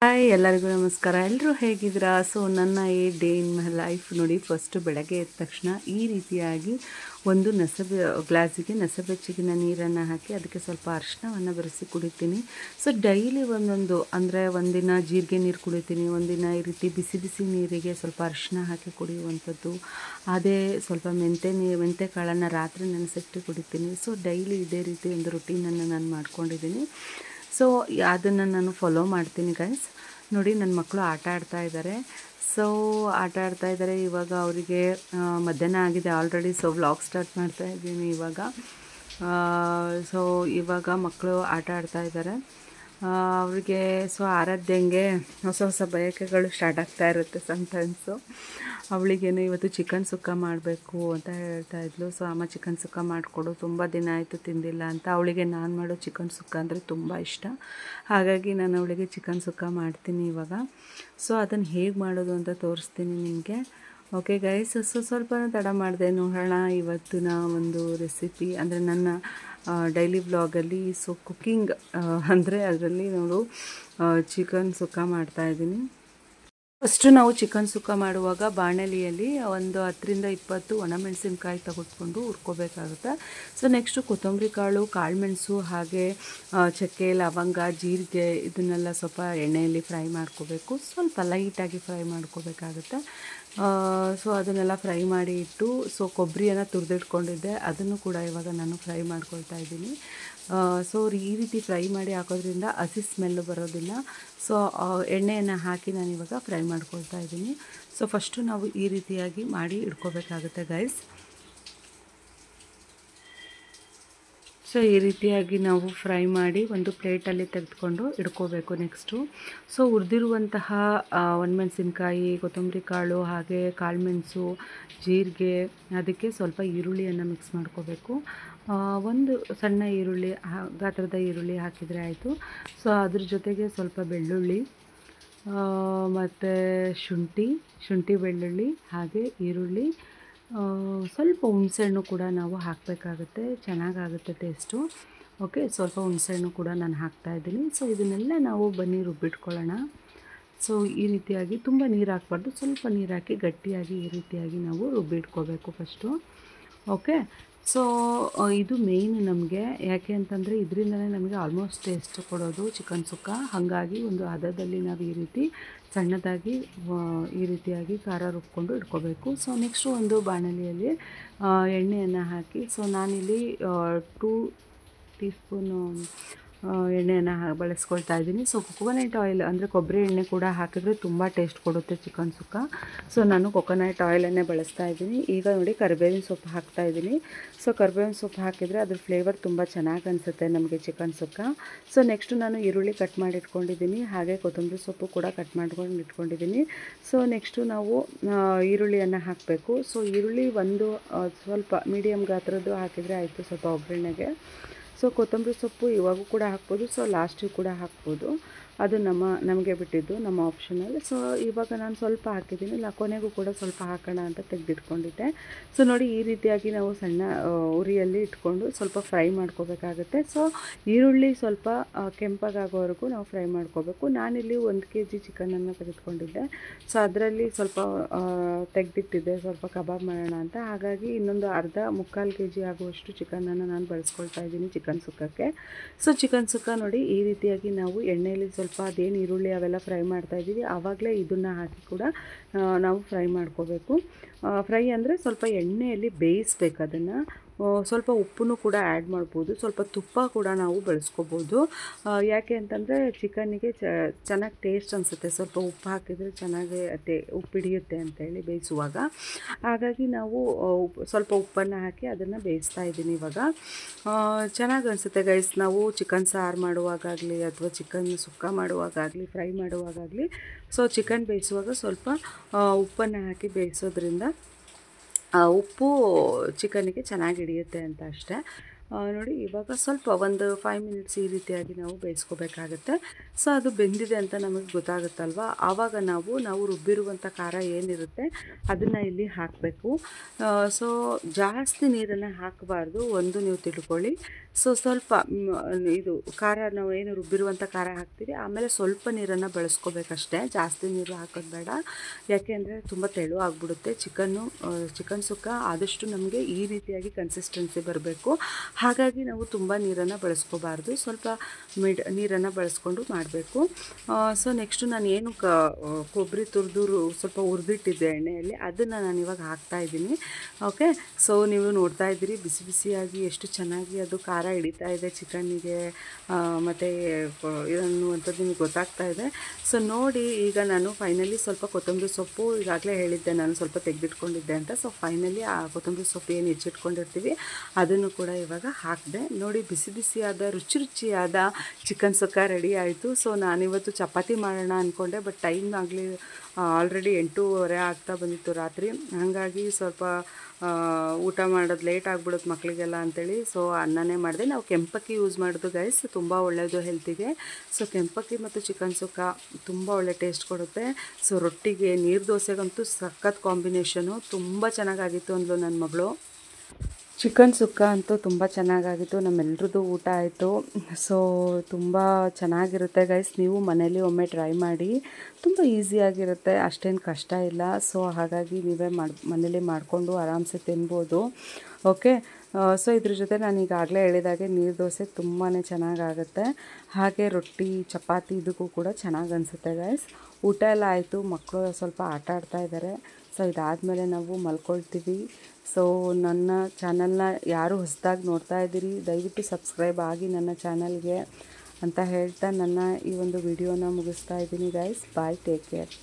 Hi ಎಲ್ಲರಿಗೂ ನಮಸ್ಕಾರ. ಎಲ್ಲರೂ ಹೇಗಿದ್ದೀರಾ? ಸೊ ನನ್ನ ಈ ಡೇ ಇನ್ ಮೈ ಲೈಫ್ ನೋಡಿ, ಫಸ್ಟು ಬೆಳಗ್ಗೆ ಎದ್ದ ತಕ್ಷಣ ಈ ರೀತಿಯಾಗಿ ಒಂದು ಗ್ಲಾಸಿಗೆ ನಸಬೆಚ್ಚಗಿನ ನೀರನ್ನು ಹಾಕಿ ಅದಕ್ಕೆ ಸ್ವಲ್ಪ ಅರಿಶಿನವನ್ನು ಬೆರೆಸಿ ಕುಡಿತೀನಿ. ಸೊ ಡೈಲಿ ಒಂದೊಂದು ಅಂದರೆ ಒಂದಿನ ಜೀರಿಗೆ ನೀರು ಕುಡಿತೀನಿ, ಒಂದಿನ ಈ ರೀತಿ ಬಿಸಿ ಬಿಸಿ ನೀರಿಗೆ ಸ್ವಲ್ಪ ಅರಿಶಿನ ಹಾಕಿ ಕುಡಿಯುವಂಥದ್ದು. ಅದೇ ಸ್ವಲ್ಪ ಮೆಂತೆ ಕಾಳನ್ನು ರಾತ್ರಿ ನೆನೆಸಿಟ್ಟು ಕುಡಿತೀನಿ. ಸೊ ಡೈಲಿ ಇದೇ ರೀತಿ ಒಂದು ರುಟೀನನ್ನು ನಾನು ಮಾಡ್ಕೊಂಡಿದ್ದೀನಿ. ಸೊ ಅದನ್ನು ನಾನು ಫಾಲೋ ಮಾಡ್ತೀನಿ ಗೈಸ್. ನೋಡಿ, ನನ್ನ ಮಕ್ಕಳು ಆಟ ಆಡ್ತಾ ಇದ್ದಾರೆ. ಇವಾಗ ಅವರಿಗೆ ಮಧ್ಯಾಹ್ನ ಆಗಿದೆ ಆಲ್ರೆಡಿ. ಸೊ ವ್ಲಾಗ್ ಸ್ಟಾರ್ಟ್ ಮಾಡ್ತಾ ಇದ್ದೀನಿ ಇವಾಗ. ಇವಾಗ ಮಕ್ಕಳು ಆಟ ಆಡ್ತಾ ಇದ್ದಾರೆ. ಅವ್ರಿಗೆ ಆರಾಧ್ಯಂಗೆ ಹೊಸ ಹೊಸ ಬಯಕೆಗಳು ಸ್ಟಾರ್ಟ್ ಆಗ್ತಾ ಇರುತ್ತೆ ಸಮ್ಟೈಮ್ಸು. ಅವಳಿಗೇನು ಇವತ್ತು ಚಿಕನ್ ಸುಕ್ಕ ಮಾಡಬೇಕು ಅಂತ ಹೇಳ್ತಾ ಇದ್ಲು. ಸೊ ಅಮ್ಮ ಚಿಕನ್ ಸುಕ್ಕ ಮಾಡಿಕೊಡು, ತುಂಬ ದಿನ ಆಯಿತು ತಿಂದಿಲ್ಲ ಅಂತ. ಅವಳಿಗೆ ನಾನು ಮಾಡೋ ಚಿಕನ್ ಸುಕ್ಕ ಅಂದರೆ ತುಂಬ ಇಷ್ಟ. ಹಾಗಾಗಿ ನಾನು ಅವಳಿಗೆ ಚಿಕನ್ ಸುಕ್ಕ ಮಾಡ್ತೀನಿ ಇವಾಗ. ಸೊ ಅದನ್ನು ಹೇಗೆ ಮಾಡೋದು ಅಂತ ತೋರಿಸ್ತೀನಿ ನಿಮಗೆ. ಓಕೆ ಗೈಸ್, ಸ್ವಲ್ಪ ತಡ ಮಾಡಿದೆ. ನೋಡೋಣ ಇವತ್ತಿನ ಒಂದು ರೆಸಿಪಿ ಅಂದರೆ ನನ್ನ ಡೈಲಿ ವ್ಲಾಗಲ್ಲಿ. ಸೊ ಕುಕ್ಕಿಂಗ್ ಅಂದರೆ ಅದರಲ್ಲಿ ನಾವು ಚಿಕನ್ ಸುಕ್ಕ ಮಾಡ್ತಾಯಿದ್ದೀನಿ. ಫಸ್ಟು ನಾವು ಚಿಕನ್ ಸುಕ್ಕ ಮಾಡುವಾಗ ಬಾಣಲಿಯಲ್ಲಿ ಒಂದು 10-20 ಒಣಮೆಣಸಿನ್ಕಾಯಿ ತೆಗೆದುಕೊಂಡು ಹುರ್ಕೋಬೇಕಾಗುತ್ತೆ. ಸೊ ನೆಕ್ಸ್ಟು ಕೊತ್ತಂಬರಿ ಕಾಳು, ಕಾಳುಮೆಣಸು, ಹಾಗೆ ಚಕ್ಕೆ, ಲವಂಗ, ಜೀರಿಗೆ ಇದನ್ನೆಲ್ಲ ಸ್ವಲ್ಪ ಎಣ್ಣೆಯಲ್ಲಿ ಫ್ರೈ ಮಾಡ್ಕೋಬೇಕು. ಸ್ವಲ್ಪ ಲೈಟಾಗಿ ಫ್ರೈ ಮಾಡ್ಕೋಬೇಕಾಗುತ್ತೆ. ಸೊ ಅದನ್ನೆಲ್ಲ ಫ್ರೈ ಮಾಡಿ ಇಟ್ಟು, ಸೊ ಕೊಬ್ಬರಿಯನ್ನು ತುರಿದಿಟ್ಕೊಂಡಿದ್ದೆ, ಅದನ್ನು ಕೂಡ ಇವಾಗ ನಾನು ಫ್ರೈ ಮಾಡ್ಕೊಳ್ತಾ ಇದ್ದೀನಿ. ಸೊ ಈ ರೀತಿ ಫ್ರೈ ಮಾಡಿ ಹಾಕೋದ್ರಿಂದ ಹಸಿ ಸ್ಮೆಲ್ಲು ಬರೋದಿಲ್ಲ. ಸೊ ಎಣ್ಣೆಯನ್ನು ಹಾಕಿ ನಾನು ಇವಾಗ ಫ್ರೈ ಮಾಡ್ಕೊಳ್ತಾ ಇದ್ದೀನಿ. ಸೊ ಫಸ್ಟು ನಾವು ಈ ರೀತಿಯಾಗಿ ಮಾಡಿ ಇಟ್ಕೋಬೇಕಾಗುತ್ತೆ ಗೈಸ್. ಸೊ ಈ ರೀತಿಯಾಗಿ ನಾವು ಫ್ರೈ ಮಾಡಿ ಒಂದು ಪ್ಲೇಟಲ್ಲಿ ತೆಗೆದುಕೊಂಡು ಇಟ್ಕೋಬೇಕು. ನೆಕ್ಸ್ಟು ಸೊ ಹುರಿದಿರುವಂತಹ ಒಣಮೆಣಸಿನ್ಕಾಯಿ, ಕೊತ್ತಂಬರಿ ಕಾಳು, ಹಾಗೆ ಕಾಳುಮೆಣಸು, ಜೀರಿಗೆ, ಅದಕ್ಕೆ ಸ್ವಲ್ಪ ಈರುಳ್ಳಿಯನ್ನು ಮಿಕ್ಸ್ ಮಾಡ್ಕೋಬೇಕು. ಒಂದು ಸಣ್ಣ ಈರುಳ್ಳಿ, ಗಾತ್ರದ ಈರುಳ್ಳಿ ಹಾಕಿದರೆ ಆಯಿತು. ಸೊ ಅದ್ರ ಜೊತೆಗೆ ಸ್ವಲ್ಪ ಬೆಳ್ಳುಳ್ಳಿ ಮತ್ತು ಶುಂಠಿ ಬೆಳ್ಳುಳ್ಳಿ, ಹಾಗೆ ಈರುಳ್ಳಿ, ಸ್ವಲ್ಪ ಹುಣಸೆಹಣ್ಣು ಕೂಡ ನಾವು ಹಾಕಬೇಕಾಗುತ್ತೆ, ಚೆನ್ನಾಗಾಗುತ್ತೆ ಟೇಸ್ಟು. ಓಕೆ, ಸ್ವಲ್ಪ ಹುಣಸೆಹಣ್ಣು ಕೂಡ ನಾನು ಹಾಕ್ತಾಯಿದ್ದೀನಿ. ಸೊ ಇದನ್ನೆಲ್ಲ ನಾವು ಬನ್ನಿ ರುಬ್ಬಿಟ್ಕೊಳ್ಳೋಣ. ಸೊ ಈ ರೀತಿಯಾಗಿ ತುಂಬ ನೀರು ಹಾಕ್ಬಾರ್ದು, ಸ್ವಲ್ಪ ನೀರು ಹಾಕಿ ಗಟ್ಟಿಯಾಗಿ ಈ ರೀತಿಯಾಗಿ ನಾವು ರುಬ್ಬಿಟ್ಕೋಬೇಕು ಫಸ್ಟು. ಓಕೆ, ಸೊ ಇದು ಮೇಯ್ನ್ ನಮಗೆ. ಯಾಕೆ ಅಂತಂದರೆ ಇದರಿಂದನೇ ನಮಗೆ ಆಲ್ಮೋಸ್ಟ್ ಟೇಸ್ಟ್ ಕೊಡೋದು ಚಿಕನ್ ಸುಕ್ಕ. ಹಾಗಾಗಿ ಒಂದು ಹದದಲ್ಲಿ ನಾವು ಈ ರೀತಿ ಸಣ್ಣದಾಗಿ ಈ ರೀತಿಯಾಗಿ ಖಾರ ರುಬ್ಕೊಂಡು ಇಟ್ಕೋಬೇಕು. ಸೊ ನೆಕ್ಸ್ಟು ಒಂದು ಬಾಣಲಿಯಲ್ಲಿ ಎಣ್ಣೆಯನ್ನು ಹಾಕಿ, ಸೊ ನಾನಿಲ್ಲಿ 2 ಟೀ ಸ್ಪೂನು ಎಣ್ಣೆಯನ್ನು ಬಳಸ್ಕೊಳ್ತಾ ಇದ್ದೀನಿ. ಸೊ ಕೊಕೊನಟ್ ಆಯಿಲ್ ಅಂದರೆ ಕೊಬ್ಬರಿ ಎಣ್ಣೆ ಕೂಡ ಹಾಕಿದ್ರೆ ತುಂಬ ಟೇಸ್ಟ್ ಕೊಡುತ್ತೆ ಚಿಕನ್ ಸುಕ್ಕ. ಸೊ ನಾನು ಕೊಕೊನಟ್ ಆಯಿಲನ್ನೇ ಬಳಸ್ತಾ ಇದ್ದೀನಿ. ಈಗ ನೋಡಿ, ಕರಿಬೇವಿನ ಸೊಪ್ಪು ಹಾಕ್ತಾಯಿದ್ದೀನಿ. ಸೊ ಕರಿಬೇವಿನ ಸೊಪ್ಪು ಹಾಕಿದರೆ ಅದ್ರ ಫ್ಲೇವರ್ ತುಂಬ ಚೆನ್ನಾಗಿ ಅನಿಸುತ್ತೆ ನಮಗೆ ಚಿಕನ್ ಸುಕ್ಕ. ಸೊ ನೆಕ್ಸ್ಟು ನಾನು ಈರುಳ್ಳಿ ಕಟ್ ಮಾಡಿ ಇಟ್ಕೊಂಡಿದ್ದೀನಿ, ಹಾಗೆ ಕೊತ್ತಂಬರಿ ಸೊಪ್ಪು ಕೂಡ ಕಟ್ ಮಾಡ್ಕೊಂಡು ಇಟ್ಕೊಂಡಿದ್ದೀನಿ. ಸೊ ನೆಕ್ಸ್ಟು ನಾವು ಈರುಳ್ಳಿಯನ್ನು ಹಾಕಬೇಕು. ಸೊ ಈರುಳ್ಳಿ ಒಂದು ಸ್ವಲ್ಪ ಮೀಡಿಯಮ್ ಗಾತ್ರದ್ದು ಹಾಕಿದರೆ ಆಯಿತು, ಸ್ವಲ್ಪ ಒಗ್ಗರಣೆಗೆ. ಸೊ ಕೊತ್ತಂಬರಿ ಸೊಪ್ಪು ಇವಾಗೂ ಕೂಡ ಹಾಕ್ಬೋದು, ಸೊ ಲಾಸ್ಟಿಗೆ ಕೂಡ ಹಾಕ್ಬೋದು. ಅದು ನಮಗೆ ಬಿಟ್ಟಿದ್ದು, ನಮ್ಮ ಆಪ್ಷನಲ್. ಸೊ ಇವಾಗ ನಾನು ಸ್ವಲ್ಪ ಹಾಕಿದ್ದೀನಿ, ಕೊನೆಗೂ ಕೂಡ ಸ್ವಲ್ಪ ಹಾಕೋಣ ಅಂತ ತೆಗೆದಿಟ್ಕೊಂಡಿದ್ದೆ. ಸೊ ನೋಡಿ, ಈ ರೀತಿಯಾಗಿ ನಾವು ಸಣ್ಣ ಉರಿಯಲ್ಲಿ ಇಟ್ಕೊಂಡು ಸ್ವಲ್ಪ ಫ್ರೈ ಮಾಡ್ಕೋಬೇಕಾಗುತ್ತೆ. ಸೊ ಈರುಳ್ಳಿ ಸ್ವಲ್ಪ ಕೆಂಪಗಾಗೋವರೆಗೂ ನಾವು ಫ್ರೈ ಮಾಡ್ಕೋಬೇಕು. ನಾನಿಲ್ಲಿ 1 kg ಚಿಕನನ್ನು ತೆಗೆದುಕೊಂಡಿದ್ದೆ. ಸೊ ಅದರಲ್ಲಿ ಸ್ವಲ್ಪ ತೆಗೆದಿಟ್ಟಿದ್ದೆ, ಸ್ವಲ್ಪ ಕಬಾಬ್ ಮಾಡೋಣ ಅಂತ. ಹಾಗಾಗಿ ಇನ್ನೊಂದು ಮುಕ್ಕಾಲು kg ಆಗುವಷ್ಟು ಚಿಕನನ್ನು ನಾನು ಬಳಸ್ಕೊಳ್ತಾ ಇದ್ದೀನಿ ಚಿಕನ್ ಸುಕ್ಕಕ್ಕೆ. ಸೊ ಚಿಕನ್ ಸುಕ್ಕ ನೋಡಿ, ಈ ರೀತಿಯಾಗಿ ನಾವು ಎಣ್ಣೆಯಲ್ಲಿ ಸ್ವಲ್ಪ ಅದೇನು ಈರುಳ್ಳಿ ಅವೆಲ್ಲ ಫ್ರೈ ಮಾಡ್ತಾಯಿದ್ದೀವಿ, ಆವಾಗಲೇ ಇದನ್ನು ಹಾಕಿ ಕೂಡ ನಾವು ಫ್ರೈ ಮಾಡ್ಕೋಬೇಕು. ಫ್ರೈ ಅಂದರೆ ಸ್ವಲ್ಪ ಎಣ್ಣೆಯಲ್ಲಿ ಬೇಯಿಸ್ಬೇಕು ಅದನ್ನು. ಸ್ವಲ್ಪ ಉಪ್ಪನ್ನು ಕೂಡ ಆ್ಯಡ್ ಮಾಡ್ಬೋದು, ಸ್ವಲ್ಪ ತುಪ್ಪ ಕೂಡ ನಾವು ಬಳಸ್ಕೋಬೋದು. ಯಾಕೆ ಅಂತಂದರೆ ಚಿಕನ್ನಿಗೆ ಚೆನ್ನಾಗಿ ಟೇಸ್ಟ್ ಅನಿಸುತ್ತೆ, ಸ್ವಲ್ಪ ಉಪ್ಪು ಹಾಕಿದರೆ ಚೆನ್ನಾಗಿ ಉಪ್ಪು ಹಿಡಿಯುತ್ತೆ ಅಂತೇಳಿ ಬೇಯಿಸುವಾಗ. ಹಾಗಾಗಿ ನಾವು ಸ್ವಲ್ಪ ಉಪ್ಪನ್ನು ಹಾಕಿ ಅದನ್ನು ಬೇಯಿಸ್ತಾ ಇದ್ದೀನಿ ಇವಾಗ. ಚೆನ್ನಾಗಿ ಅನಿಸುತ್ತೆ ಗೈಸ್. ನಾವು ಚಿಕನ್ ಸಾರು ಮಾಡುವಾಗಲಿ ಅಥವಾ ಚಿಕನ್ ಸುಕ್ಕ ಮಾಡುವಾಗಲಿ, ಫ್ರೈ ಮಾಡುವಾಗಲಿ, ಸೊ ಚಿಕನ್ ಬೇಯಿಸುವಾಗ ಸ್ವಲ್ಪ ಉಪ್ಪನ್ನು ಹಾಕಿ ಬೇಯಿಸೋದ್ರಿಂದ ಉಪ್ಪು ಚಿಕನ್ನಿಗೆ ಚೆನ್ನಾಗಿ ಹಿಡಿಯುತ್ತೆ ಅಂತ ಅಷ್ಟೇ. ನೋಡಿ ಇವಾಗ ಸ್ವಲ್ಪ ಒಂದು 5 ಮಿನಿಟ್ಸ್ ಈ ರೀತಿಯಾಗಿ ನಾವು ಬೇಯಿಸ್ಕೋಬೇಕಾಗತ್ತೆ. ಸೊ ಅದು ಬೆಂದಿದೆ ಅಂತ ನಮಗೆ ಗೊತ್ತಾಗುತ್ತಲ್ವ, ಆವಾಗ ನಾವು ರುಬ್ಬಿರುವಂಥ ಖಾರ ಏನಿರುತ್ತೆ ಅದನ್ನು ಇಲ್ಲಿ ಹಾಕಬೇಕು. ಸೊ ಜಾಸ್ತಿ ನೀರನ್ನು ಹಾಕಬಾರ್ದು, ಒಂದು ನೀವು ತಿಳ್ಕೊಳ್ಳಿ. ಸೊ ಸ್ವಲ್ಪ ಇದು ಖಾರ ನಾವು ಏನು ರುಬ್ಬಿರುವಂಥ ಖಾರ ಹಾಕ್ತೀವಿ, ಆಮೇಲೆ ಸ್ವಲ್ಪ ನೀರನ್ನು ಬಳಸ್ಕೋಬೇಕಷ್ಟೇ, ಜಾಸ್ತಿ ನೀರು ಹಾಕೋದು ಬೇಡ. ಯಾಕೆಂದರೆ ತುಂಬ ತೆಳು ಆಗಿಬಿಡುತ್ತೆ ಚಿಕನ್ ಸುಕ್ಕ. ಆದಷ್ಟು ನಮಗೆ ಈ ರೀತಿಯಾಗಿ ಕನ್ಸಿಸ್ಟೆನ್ಸಿ ಬರಬೇಕು. ಹಾಗಾಗಿ ನಾವು ತುಂಬ ನೀರನ್ನು ಬಳಸ್ಕೋಬಾರ್ದು, ಸ್ವಲ್ಪ ನೀರನ್ನು ಬಳಸ್ಕೊಂಡು ಮಾಡಬೇಕು. ಸೊ ನೆಕ್ಸ್ಟು ನಾನು ಏನು ಕೊಬ್ಬರಿ ತುರಿದು ಸ್ವಲ್ಪ ಹುರಿದಿಟ್ಟಿದ್ದೆ ಎಣ್ಣೆಯಲ್ಲಿ, ಅದನ್ನು ನಾನು ಇವಾಗ ಹಾಕ್ತಾಯಿದ್ದೀನಿ. ಓಕೆ, ಸೊ ನೀವು ನೋಡ್ತಾ ಇದ್ದೀರಿ ಬಿಸಿ ಬಿಸಿಯಾಗಿ ಎಷ್ಟು ಚೆನ್ನಾಗಿ ಅದು ಖಾರ ಹಿಡಿತಾ ಇದೆ ಚಿಕನ್ನಿಗೆ ಮತ್ತು ಅನ್ನುವಂಥದ್ದು ನಿಮಗೆ ಗೊತ್ತಾಗ್ತಾ ಇದೆ. ಸೊ ನೋಡಿ, ಈಗ ನಾನು ಫೈನಲಿ ಸ್ವಲ್ಪ ಕೊತ್ತಂಬರಿ ಸೊಪ್ಪು, ಈಗಾಗಲೇ ಹೇಳಿದ್ದೆ ನಾನು ಸ್ವಲ್ಪ ತೆಗೆದಿಟ್ಕೊಂಡಿದ್ದೆ ಅಂತ. ಸೊ ಫೈನಲಿ ಆ ಕೊತ್ತಂಬರಿ ಸೊಪ್ಪು ಏನು ಹೆಚ್ಚಿಟ್ಕೊಂಡಿರ್ತೀವಿ ಅದನ್ನು ಕೂಡ ಇವಾಗ ಹಾಕಿದೆ. ನೋಡಿ, ಬಿಸಿ ಬಿಸಿಯಾದ ರುಚಿಯಾದ ಚಿಕನ್ ಸುಕ್ಕ ರೆಡಿ ಆಯಿತು. ಸೊ ನಾನಿವತ್ತು ಚಪಾತಿ ಮಾಡೋಣ ಅಂದ್ಕೊಂಡೆ, ಬಟ್ ಟೈಮ್ ಆಲ್ರೆಡಿ 8:30 ಆಗ್ತಾ ಬಂದಿತ್ತು ರಾತ್ರಿ. ಹಾಗಾಗಿ ಸ್ವಲ್ಪ ಊಟ ಮಾಡೋದು ಲೇಟ್ ಆಗಿಬಿಡುತ್ತೆ ಮಕ್ಕಳಿಗೆಲ್ಲ ಅಂಥೇಳಿ ಸೊ ಅನ್ನನೇ ಮಾಡಿದೆ. ನಾವು ಕೆಂಪಕ್ಕಿ ಯೂಸ್ ಮಾಡೋದು ಗೈಸ್, ತುಂಬ ಒಳ್ಳೆಯದು ಹೆಲ್ತಿಗೆ. ಸೊ ಕೆಂಪಕ್ಕಿ ಮತ್ತು ಚಿಕನ್ ಸುಕ್ಕ ತುಂಬ ಒಳ್ಳೆ ಟೇಸ್ಟ್ ಕೊಡುತ್ತೆ. ಸೊ ರೊಟ್ಟಿಗೆ, ನೀರು ದೋಸೆಗಂತೂ ಸಖತ್ ಕಾಂಬಿನೇಷನು, ತುಂಬ ಚೆನ್ನಾಗಾಗಿತ್ತು ಅಂದ್ಲು ನನ್ನ ಮಗಳು. ಚಿಕನ್ ಸುಕ್ಕ ಅಂತೂ ತುಂಬ ಚೆನ್ನಾಗಾಗಿತ್ತು, ನಮ್ಮೆಲ್ರದ್ದು ಊಟ ಆಯಿತು. ಸೊ ತುಂಬ ಚೆನ್ನಾಗಿರುತ್ತೆ ಗೈಸ್, ನೀವು ಮನೇಲಿ ಒಮ್ಮೆ ಟ್ರೈ ಮಾಡಿ, ತುಂಬ ಈಸಿಯಾಗಿರುತ್ತೆ, ಅಷ್ಟೇನು ಕಷ್ಟ ಇಲ್ಲ. ಸೊ ಹಾಗಾಗಿ ನೀವೇ ಮನೇಲಿ ಮಾಡಿಕೊಂಡು ಆರಾಮ್ಸೆ ತಿನ್ಬೋದು. ಓಕೆ, ಸೊ ಇದ್ರ ಜೊತೆ ನಾನು ಈಗಾಗಲೇ ಹೇಳಿದಾಗೆ ನೀರು ದೋಸೆ ತುಂಬಾ ಚೆನ್ನಾಗಾಗುತ್ತೆ, ಹಾಗೆ ರೊಟ್ಟಿ ಚಪಾತಿ ಇದಕ್ಕೂ ಕೂಡ ಚೆನ್ನಾಗಿ ಅನಿಸುತ್ತೆ ಗೈಸ್. ಊಟ ಎಲ್ಲ ಆಯಿತು, ಮಕ್ಕಳು ಸ್ವಲ್ಪ ಆಟ ಆಡ್ತಾ ಇದ್ದಾರೆ. ಸೊ ಇದಾದಮೇಲೆ ನಾವು ಮಲ್ಕೊಳ್ತೀವಿ. ಸೊ ನನ್ನ ಚಾನಲ್ನ ಯಾರು ಹೊಸದಾಗಿ ನೋಡ್ತಾ ಇದ್ದೀರಿ ದಯವಿಟ್ಟು ಸಬ್ಸ್ಕ್ರೈಬ್ ಆಗಿ ನನ್ನ ಚಾನಲ್ಗೆ ಅಂತ ಹೇಳ್ತಾ ನನ್ನ ಈ ಒಂದು ವಿಡಿಯೋನ ಮುಗಿಸ್ತಾ ಇದ್ದೀನಿ ಗೈಸ್. ಬಾಯ್, ಟೇಕ್ ಕೇರ್.